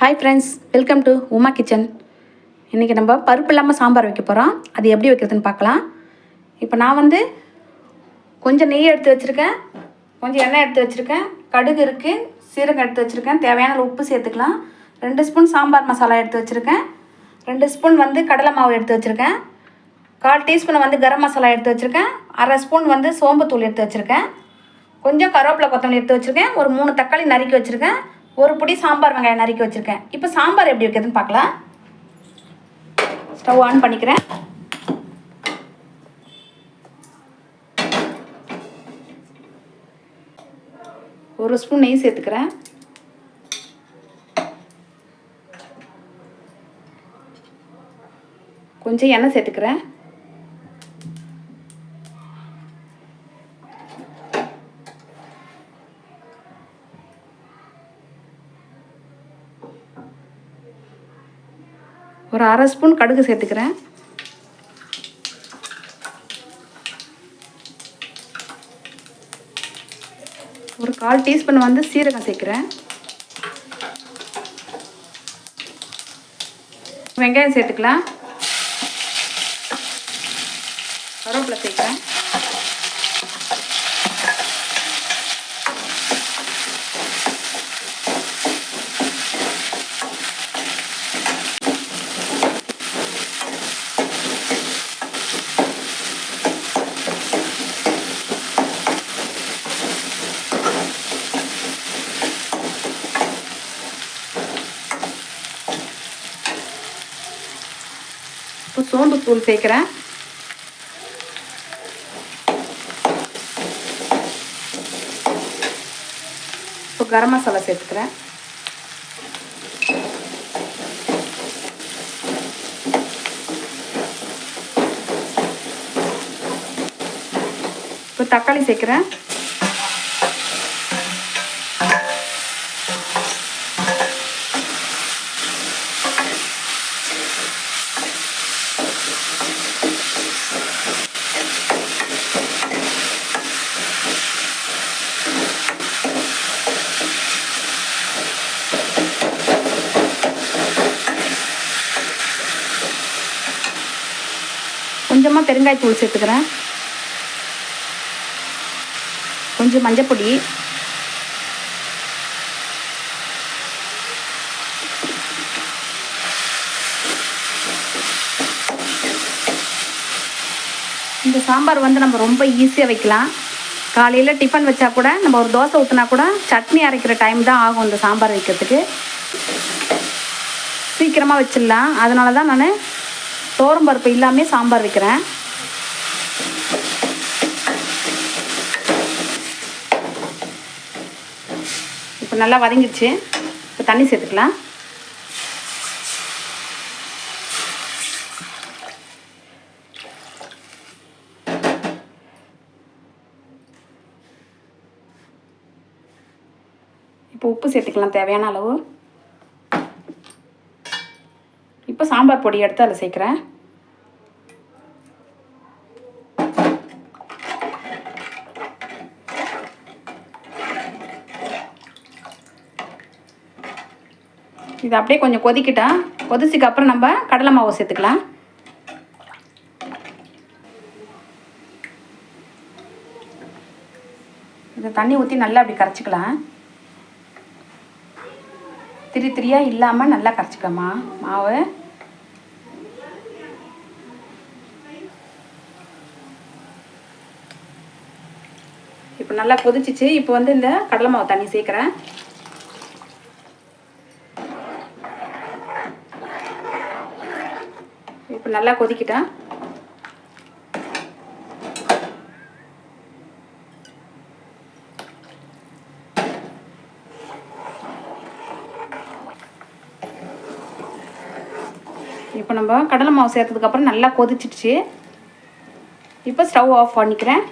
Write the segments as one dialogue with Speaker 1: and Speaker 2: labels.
Speaker 1: Hi friends, welcome to Uma kitchen. இன்றைக்கி நம்ம பருப்பு இல்லாமல் சாம்பார் வைக்க போகிறோம். அது எப்படி வைக்கிறதுன்னு பார்க்கலாம். இப்போ நான் கொஞ்சம் நெய் எடுத்து வச்சுருக்கேன், கொஞ்சம் எண்ணெய் எடுத்து வச்சுருக்கேன், கடுகு இருக்குது, சீரகம் எடுத்து வச்சுருக்கேன், தேவையான உப்பு சேர்த்துக்கலாம். 2 ஸ்பூன் சாம்பார் மசாலா எடுத்து வச்சுருக்கேன், 2 ஸ்பூன் கடலை மாவு எடுத்து வச்சுருக்கேன், 1/4 டீஸ்பூன் கரம் மசாலா எடுத்து வச்சுருக்கேன், 1/2 ஸ்பூன் சோம்புத்தூள் எடுத்து வச்சுருக்கேன், கொஞ்சம் கருவேப்பிலை கொத்தமல்லி எடுத்து வச்சுருக்கேன், ஒரு 3 தக்காளி நறுக்கி வச்சுருக்கேன், ஒரு பொடி சாம்பார் வெங்காயம் நறுக்கி வச்சுருக்கேன். இப்போ சாம்பார் எப்படி வைக்கிறதுன்னு பார்க்கலாம். ஸ்டவ் ஆன் பண்ணிக்கிறேன். ஒரு ஸ்பூன் நெய் சேர்த்துக்கிறேன். கொஞ்சம் எண்ணெய் சேர்த்துக்கிறேன். ஒரு 1/2 ஸ்பூன் கடுகு சேர்த்துக்கிறேன். ஒரு 1/4 டீஸ்பூன் சீரகம் சேர்க்குறேன். வெங்காயம் சேர்த்துக்கலாம். கருவேப்பிலை சேர்க்குறேன். இப்போ சோம்பு தூள் சேர்க்குறேன். இப்போ கரம் மசாலா சேர்த்துக்கிறேன். இப்போ தக்காளி சேர்க்குறேன். கொஞ்சமாக பெருங்காயத்தூள் சேர்த்துக்கிறேன். கொஞ்சம் மஞ்சப்பொடி, இந்த சாம்பார் நம்ம ரொம்ப ஈஸியாக வைக்கலாம். காலையில் டிஃபன் வச்சா கூட, நம்ம ஒரு தோசை ஊற்றினா கூட சட்னி அரைக்கிற டைம் தான் ஆகும் இந்த சாம்பார் வைக்கிறதுக்கு. சீக்கிரமாக வச்சிடலாம். அதனால தான் நான் பருப்பு இல்லாமல் சாம்பார் வைக்கிறேன். இப்போ நல்லா வதங்கிடுச்சு. இப்போ தண்ணி சேர்த்துக்கலாம். இப்போ உப்பு சேர்த்துக்கலாம் தேவையான அளவு. இப்போ சாம்பார் பொடி எடுத்து அதில் சேர்க்குறேன். இது அப்படியே கொஞ்சம் கொதிக்கிட்டா, கொதிச்சுக்கு அப்புறம் நம்ம கடலை மாவு சேர்த்துக்கலாம். இந்த தண்ணி ஊற்றி நல்லா அப்படி கரைச்சிக்கலாம். திரியாக இல்லாமல் நல்லா கரைச்சிக்கலாமா மாவு. இப்போ நல்லா கொதிச்சிச்சு. இப்போ இந்த கடலை மாவு தண்ணி சேர்க்குறேன். இப்போ நல்லா கொதிக்கிட்டேன். இப்போ நம்ம கடலை மாவு சேர்த்ததுக்கப்புறம் நல்லா கொதிச்சிடுச்சு. இப்போ ஸ்டவ் ஆஃப் பண்ணிக்கிறேன்.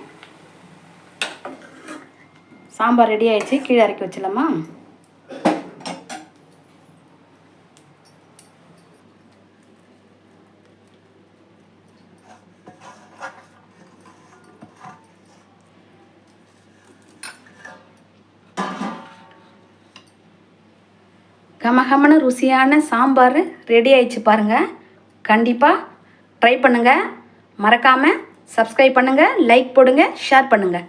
Speaker 1: சாம்பார் ரெடி ஆயிடுச்சு. கீழே இறக்கி வச்சிடலாமா? கமகமன ருசியான சாம்பார் ரெடி ஆயிடுச்சு பாருங்கள். கண்டிப்பாக ட்ரை பண்ணுங்கள். மறக்காமல் சப்ஸ்கிரைப் பண்ணுங்கள், லைக் போடுங்க, ஷேர் பண்ணுங்கள்.